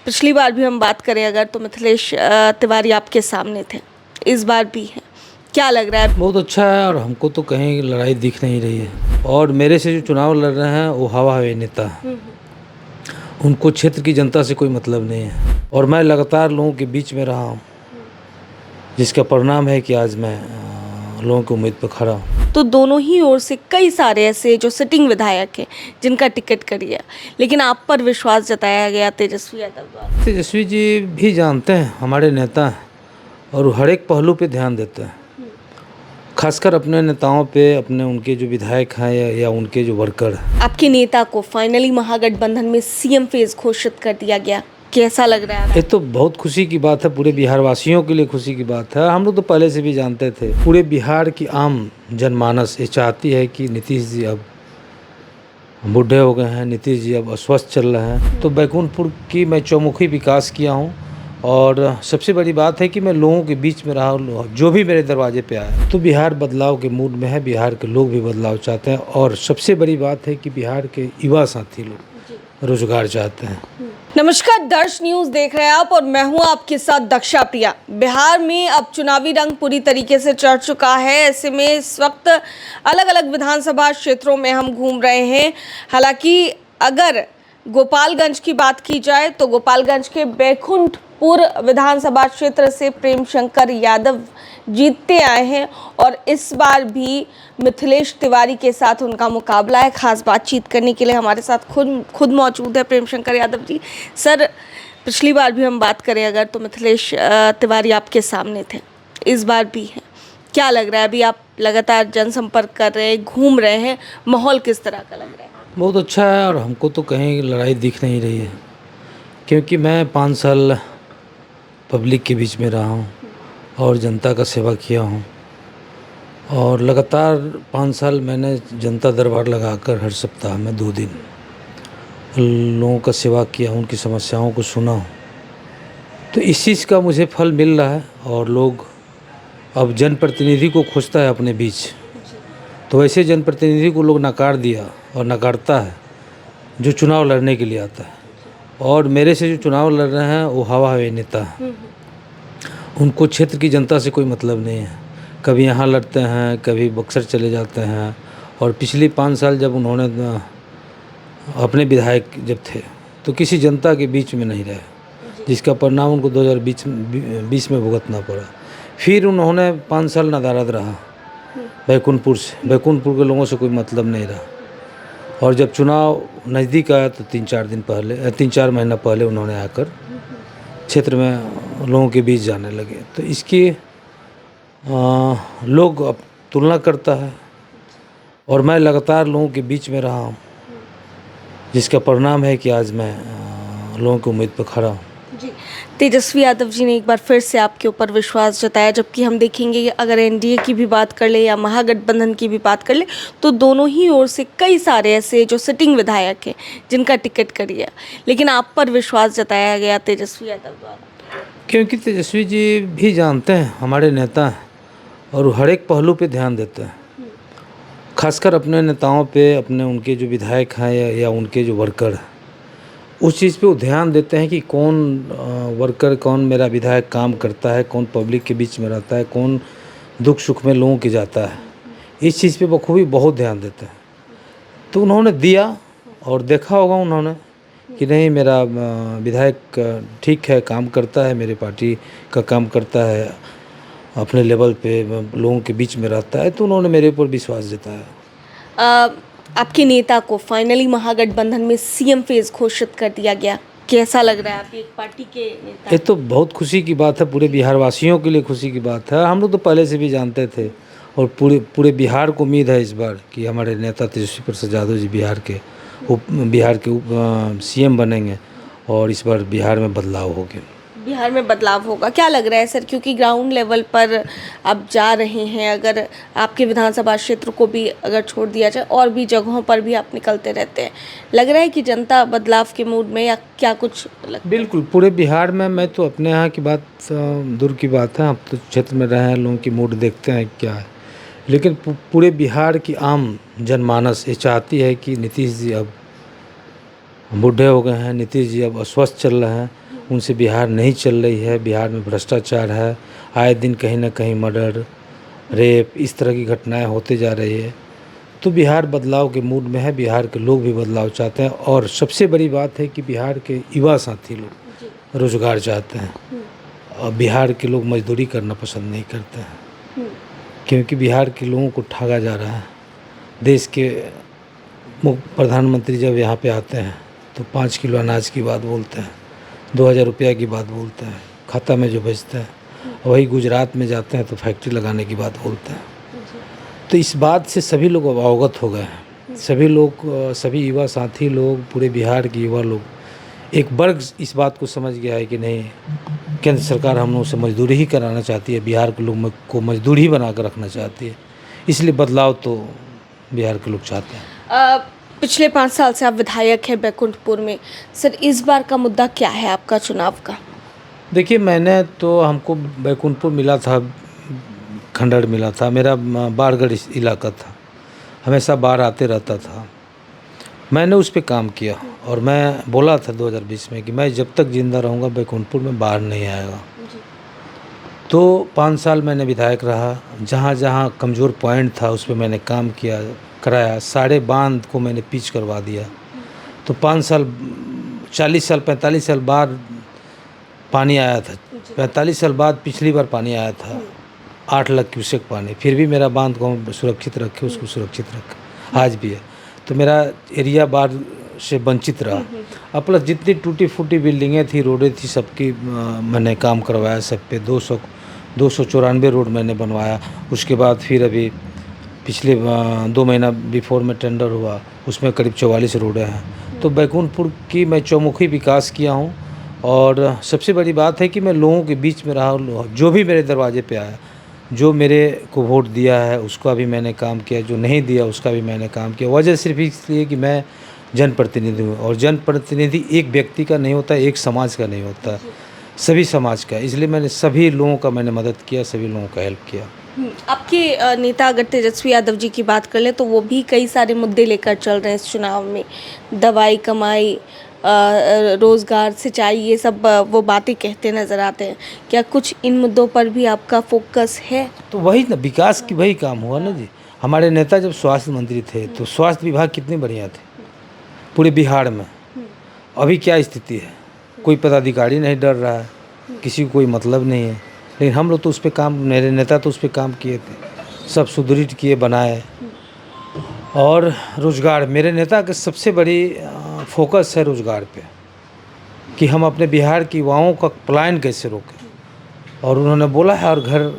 पिछली बार भी हम बात करें अगर तो मिथिलेश तिवारी आपके सामने थे, इस बार भी हैं। क्या लग रहा है? बहुत अच्छा है और हमको तो कहीं लड़ाई दिख नहीं रही है। और मेरे से जो चुनाव लड़ रहे हैं वो हवा हवाई नेता हैं। उनको क्षेत्र की जनता से कोई मतलब नहीं है और मैं लगातार लोगों के बीच में रहा हूँ, जिसका परिणाम है कि आज मैं लोगों की उम्मीद पर खड़ा हूँ। तो दोनों ही ओर से कई सारे ऐसे जो सिटिंग विधायक हैं जिनका टिकट कट गया, लेकिन आप पर विश्वास जताया गया तेजस्वी यादव द्वारा। तेजस्वी जी भी जानते हैं हमारे नेता हैं और वो हर एक पहलू पे ध्यान देते हैं, खासकर अपने नेताओं पे, अपने उनके जो विधायक हैं या उनके जो वर्कर हैं। आपके नेता को फाइनली महागठबंधन में सीएम फेज घोषित कर दिया गया, कैसा लग रहा है? ये तो बहुत खुशी की बात है, पूरे बिहार वासियों के लिए खुशी की बात है। हम लोग तो पहले से भी जानते थे। पूरे बिहार की आम जनमानस ये चाहती है कि नीतीश जी अब बूढ़े हो गए हैं, नीतीश जी अब अस्वस्थ चल रहे हैं, तो बैकुंठपुर की मैं चौमुखी विकास किया हूँ। और सबसे बड़ी बात है कि मैं लोगों के बीच में रहा हूँ, जो भी मेरे दरवाजे पे आया। तो बिहार बदलाव के मूड में है, बिहार के लोग भी बदलाव चाहते हैं और सबसे बड़ी बात है कि बिहार के युवा साथी लोग रोजगार चाहते हैं। नमस्कार, दर्श न्यूज देख रहे हैं आप और मैं हूं आपके साथ दक्षा प्रिया। बिहार में अब चुनावी रंग पूरी तरीके से चढ़ चुका है। ऐसे में इस वक्त अलग अलग विधानसभा क्षेत्रों में हम घूम रहे हैं। हालांकि अगर गोपालगंज की बात की जाए तो गोपालगंज के बैकुंठपुर विधानसभा क्षेत्र से प्रेम शंकर यादव जीतते आए हैं और इस बार भी मिथिलेश तिवारी के साथ उनका मुकाबला है। खास बातचीत करने के लिए हमारे साथ खुद मौजूद है प्रेम शंकर यादव जी। सर, पिछली बार भी हम बात करें अगर तो मिथिलेश तिवारी आपके सामने थे, इस बार भी हैं। क्या लग रहा है? अभी आप लगातार जनसंपर्क कर रहे हैं, घूम रहे हैं, माहौल किस तरह का लग रहा है? बहुत अच्छा है और हमको तो कहीं लड़ाई दिख नहीं रही है, क्योंकि मैं 5 साल पब्लिक के बीच में रहा हूँ और जनता का सेवा किया हूँ। और लगातार 5 साल मैंने जनता दरबार लगाकर हर सप्ताह में 2 दिन लोगों का सेवा किया, उनकी समस्याओं को सुना हूँ। तो इस चीज़ का मुझे फल मिल रहा है और लोग अब जनप्रतिनिधि को खोजता है अपने बीच। तो वैसे जनप्रतिनिधि को लोग नकार दिया और नकारता है जो चुनाव लड़ने के लिए आता है। और मेरे से जो चुनाव लड़ रहे हैं वो हवा हवाई नेता हैं। उनको क्षेत्र की जनता से कोई मतलब नहीं है। कभी यहाँ लड़ते हैं, कभी बक्सर चले जाते हैं। और पिछली 5 साल जब उन्होंने अपने विधायक जब थे तो किसी जनता के बीच में नहीं रहे, जिसका परिणाम उनको 2020 में भुगतना पड़ा। फिर उन्होंने 5 साल नदारद रहा बैकुंठपुर से, बैकुंठपुर के लोगों से कोई मतलब नहीं रहा। और जब चुनाव नज़दीक आया तो 3-4 महीना पहले उन्होंने आकर क्षेत्र में लोगों के बीच जाने लगे। तो इसकी लोग अब तुलना करता है और मैं लगातार लोगों के बीच में रहा हूँ, जिसका परिणाम है कि आज मैं लोगों की उम्मीद पर खड़ा हूँ। जी, तेजस्वी यादव जी ने एक बार फिर से आपके ऊपर विश्वास जताया, जबकि हम देखेंगे कि अगर एनडीए की भी बात कर ले या महागठबंधन की भी बात कर ले तो दोनों ही ओर से कई सारे ऐसे जो सिटिंग विधायक हैं जिनका टिकट कट गया, लेकिन आप पर विश्वास जताया गया तेजस्वी यादव द्वारा। क्योंकि तेजस्वी जी भी जानते हैं हमारे नेता हैं और वो हर एक पहलू पे ध्यान देते हैं, खासकर अपने नेताओं पे, अपने उनके जो विधायक हैं या उनके जो वर्कर हैं, उस चीज़ पे वो ध्यान देते हैं कि कौन वर्कर, कौन मेरा विधायक काम करता है, कौन पब्लिक के बीच में रहता है, कौन दुख सुख में लोगों के जाता है। इस चीज़ पे बखूबी बहुत ध्यान देते हैं। तो उन्होंने दिया और देखा होगा उन्होंने कि नहीं, मेरा विधायक ठीक है, काम करता है, मेरी पार्टी का काम करता है, अपने लेवल पे लोगों के बीच में रहता है, तो उन्होंने मेरे ऊपर विश्वास जताया। आपके नेता को फाइनली महागठबंधन में सीएम फेज घोषित कर दिया गया, कैसा लग रहा है? आप एक पार्टी के नेता। ये तो बहुत खुशी की बात है, पूरे बिहार वासियों के लिए खुशी की बात है। हम लोग तो पहले से भी जानते थे और पूरे बिहार को उम्मीद है इस बार कि हमारे नेता तेजस्वी प्रसाद यादव जी बिहार के सीएम बनेंगे और इस बार बिहार में बदलाव होगा। बिहार में बदलाव होगा, क्या लग रहा है सर? क्योंकि ग्राउंड लेवल पर आप जा रहे हैं, अगर आपके विधानसभा क्षेत्र को भी अगर छोड़ दिया जाए और भी जगहों पर भी आप निकलते रहते हैं, लग रहा है कि जनता बदलाव के मूड में या क्या कुछ लगता है? बिल्कुल, पूरे बिहार में। मैं तो अपने यहाँ की बात दूर की बात है, आप तो क्षेत्र में रहे हैं, लोगों की मूड देखते हैं क्या है, लेकिन पूरे बिहार की आम जनमानस ये चाहती है कि नीतीश जी अब बूढ़े हो गए हैं, नीतीश जी अब अस्वस्थ चल रहे हैं उनसे बिहार नहीं चल रही है। बिहार में भ्रष्टाचार है, आए दिन कहीं ना कहीं मर्डर, रेप, इस तरह की घटनाएं होते जा रही है। तो बिहार बदलाव के मूड में है, बिहार के लोग भी बदलाव चाहते हैं। और सबसे बड़ी बात है कि बिहार के युवा साथी लोग रोजगार चाहते हैं, और बिहार के लोग मजदूरी करना पसंद नहीं करते हैं, क्योंकि बिहार के लोगों को ठगा जा रहा है। देश के प्रधानमंत्री जब यहाँ पे आते हैं तो 5 किलो अनाज की बात बोलते हैं, 2000 रुपया की बात बोलते हैं, खाता में जो बचता है। वही गुजरात में जाते हैं तो फैक्ट्री लगाने की बात बोलते हैं। तो इस बात से सभी लोग अवगत हो गए हैं। सभी लोग, सभी युवा साथी लोग, पूरे बिहार के युवा लोग, एक वर्ग इस बात को समझ गया है कि नहीं, केंद्र सरकार हम लोगों से मजदूरी ही कराना चाहती है, बिहार के लोग को मजदूर ही बना कर रखना चाहती है। इसलिए बदलाव तो बिहार के लोग चाहते हैं। पिछले 5 साल से आप विधायक हैं बैकुंठपुर में। सर, इस बार का मुद्दा क्या है आपका चुनाव का? देखिए, मैंने तो, हमको बैकुंठपुर मिला था, खंडर मिला था, मेरा बाढ़गढ़ इलाका था, हमेशा बाढ़ आते रहता था। मैंने उस पर काम किया और मैं बोला था 2020 में कि मैं जब तक ज़िंदा रहूँगा बैकुंठपुर में बाढ़ नहीं आएगा। तो 5 साल मैंने विधायक रहा, जहाँ जहाँ कमज़ोर पॉइंट था उस पर मैंने काम किया, कराया, सारे बांध को मैंने पिच करवा दिया। तो 5 साल, 40 साल, 45 साल बाद पानी आया था। 45 साल बाद पिछली बार पानी आया था, 8 लाख क्यूसेक पानी। फिर भी मेरा बांध को हम सुरक्षित रखे, उसको सुरक्षित रखे, आज भी है। तो मेरा एरिया बाढ़ से वंचित रहा। अब प्लस जितनी टूटी फूटी बिल्डिंगें थी, रोडें थी, सबकी मैंने काम करवाया, सब पे 294 रोड मैंने बनवाया। उसके बाद फिर अभी पिछले 2 महीना बिफोर में टेंडर हुआ, उसमें करीब 44 रोडें हैं। तो बैकुंठपुर की मैं चौमुखी विकास किया हूँ। और सबसे बड़ी बात है कि मैं लोगों के बीच में रहा, जो भी मेरे दरवाजे पे आया, जो मेरे को वोट दिया है उसका भी मैंने काम किया, जो नहीं दिया उसका भी मैंने काम किया। वजह सिर्फ इसलिए कि मैं जनप्रतिनिधि हूँ, और जनप्रतिनिधि एक व्यक्ति का नहीं होता, एक समाज का नहीं होता, सभी समाज का। इसलिए मैंने सभी लोगों का मैंने मदद किया, सभी लोगों का हेल्प किया। आपके नेता अगर तेजस्वी यादव जी की बात कर लें तो वो भी कई सारे मुद्दे लेकर चल रहे हैं इस चुनाव में। दवाई, कमाई, रोज़गार, सिंचाई, ये सब वो बातें कहते नज़र आते हैं। क्या कुछ इन मुद्दों पर भी आपका फोकस है? तो वही ना, विकास की वही काम हुआ ना जी। हमारे नेता जब स्वास्थ्य मंत्री थे तो स्वास्थ्य विभाग कितने बढ़िया थे पूरे बिहार में। अभी क्या स्थिति है, कोई पदाधिकारी नहीं डर रहा है, किसी को कोई मतलब नहीं है। लेकिन हम लोग तो उस पर काम, मेरे नेता तो उस पर काम किए थे, सब सुदृढ़ किए, बनाए। और रोज़गार, मेरे नेता का सबसे बड़ी फोकस है रोज़गार पे, कि हम अपने बिहार के युवाओं का पलायन कैसे रोकें। और उन्होंने बोला है और घर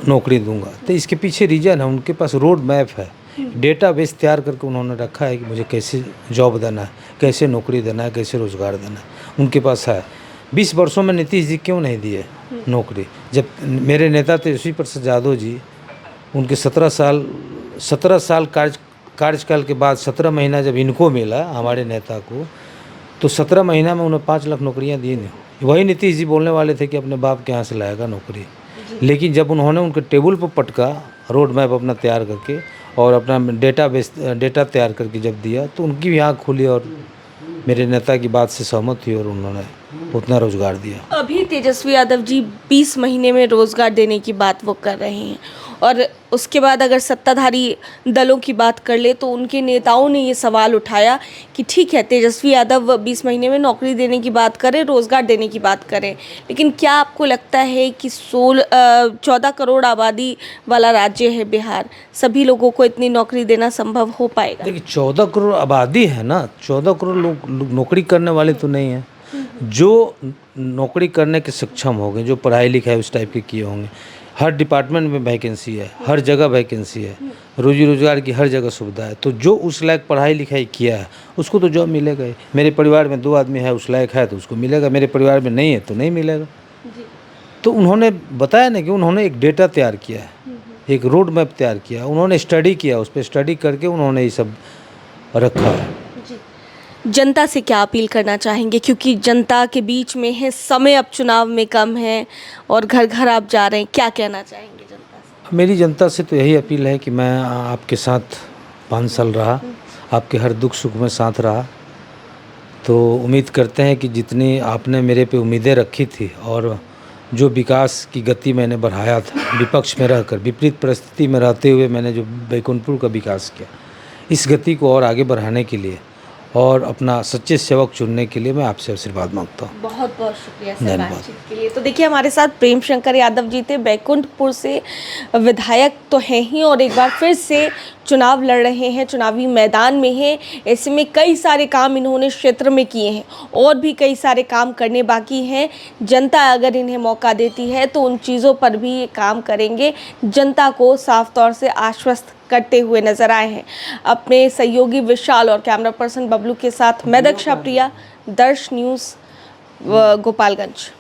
नौकरी दूंगा। तो इसके पीछे रीज़न है, उनके पास रोड मैप है, डेटाबेस तैयार करके उन्होंने रखा है कि मुझे कैसे जॉब देना है, कैसे नौकरी देना है, कैसे रोज़गार देना है, उनके पास है। 20 वर्षों में नीतीश जी क्यों नहीं दिए नौकरी? जब मेरे नेता तेजस्वी प्रसाद यादव जी, उनके 17 साल कार्यकाल के बाद 17 महीना जब इनको मिला, हमारे नेता को, तो 17 महीना में उन्हें 5 लाख नौकरियां दी नहीं। वही नीतीश जी बोलने वाले थे कि अपने बाप के यहाँ से लाएगा नौकरी। लेकिन जब उन्होंने उनके टेबल पर पटका, रोड मैप अपना तैयार करके और अपना डेटा तैयार करके जब दिया, तो उनकी भी आँख खुली और मेरे नेता की बात से सहमत हुई और उन्होंने उतना रोज़गार दिया। अभी तेजस्वी यादव जी 20 महीने में रोज़गार देने की बात वो कर रहे हैं, और उसके बाद अगर सत्ताधारी दलों की बात कर ले तो उनके नेताओं ने ये सवाल उठाया कि ठीक है, तेजस्वी यादव 20 महीने में नौकरी देने की बात करें, रोज़गार देने की बात करें, लेकिन क्या आपको लगता है कि 14 करोड़ आबादी वाला राज्य है बिहार, सभी लोगों को इतनी नौकरी देना संभव हो पाएगा? देखिए, 14 करोड़ आबादी है ना, 14 करोड़ लोग नौकरी करने वाले तो नहीं हैं। जो नौकरी करने के सक्षम होंगे, जो पढ़ाई लिखाई उस टाइप के किए होंगे, हर डिपार्टमेंट में वैकेंसी है, हर जगह वैकेंसी है, रोजी रोजगार की हर जगह सुविधा है। तो जो उस लायक पढ़ाई लिखाई किया है उसको तो जॉब मिलेगा ही। मेरे परिवार में 2 आदमी है, उस लायक है तो उसको मिलेगा, मेरे परिवार में नहीं है तो नहीं मिलेगा। तो उन्होंने बताया ना कि उन्होंने एक डेटा तैयार किया है, एक रोड मैप तैयार किया, उन्होंने स्टडी किया, उस पर स्टडी करके उन्होंने ये सब रखा है। जनता से क्या अपील करना चाहेंगे, क्योंकि जनता के बीच में है, समय अब चुनाव में कम है और घर घर आप जा रहे हैं, क्या कहना चाहेंगे जनता से? मेरी जनता से तो यही अपील है कि मैं आपके साथ 5 साल रहा, आपके हर दुख सुख में साथ रहा, तो उम्मीद करते हैं कि जितनी आपने मेरे पे उम्मीदें रखी थी और जो विकास की गति मैंने बढ़ाया था, विपक्ष में रहकर विपरीत परिस्थिति में रहते हुए मैंने जो बैकुंठपुर का विकास किया, इस गति को और आगे बढ़ाने के लिए और अपना सच्चे सेवक चुनने के लिए मैं आपसे आशीर्वाद मांगता हूँ। बहुत बहुत शुक्रिया सर धन्यवाद। बातचीत के लिए। तो देखिए हमारे साथ प्रेम शंकर यादव जी थे, बैकुंठपुर से विधायक तो हैं ही और एक बार फिर से चुनाव लड़ रहे हैं, चुनावी मैदान में हैं। ऐसे में कई सारे काम इन्होंने क्षेत्र में किए हैं और भी कई सारे काम करने बाकी हैं। जनता अगर इन्हें मौका देती है तो उन चीज़ों पर भी ये काम करेंगे, जनता को साफ तौर से आश्वस्त करते हुए नजर आए हैं। अपने सहयोगी विशाल और कैमरा पर्सन बबलू के साथ मैं दक्षा प्रिया, दर्श न्यूज़ गोपालगंज।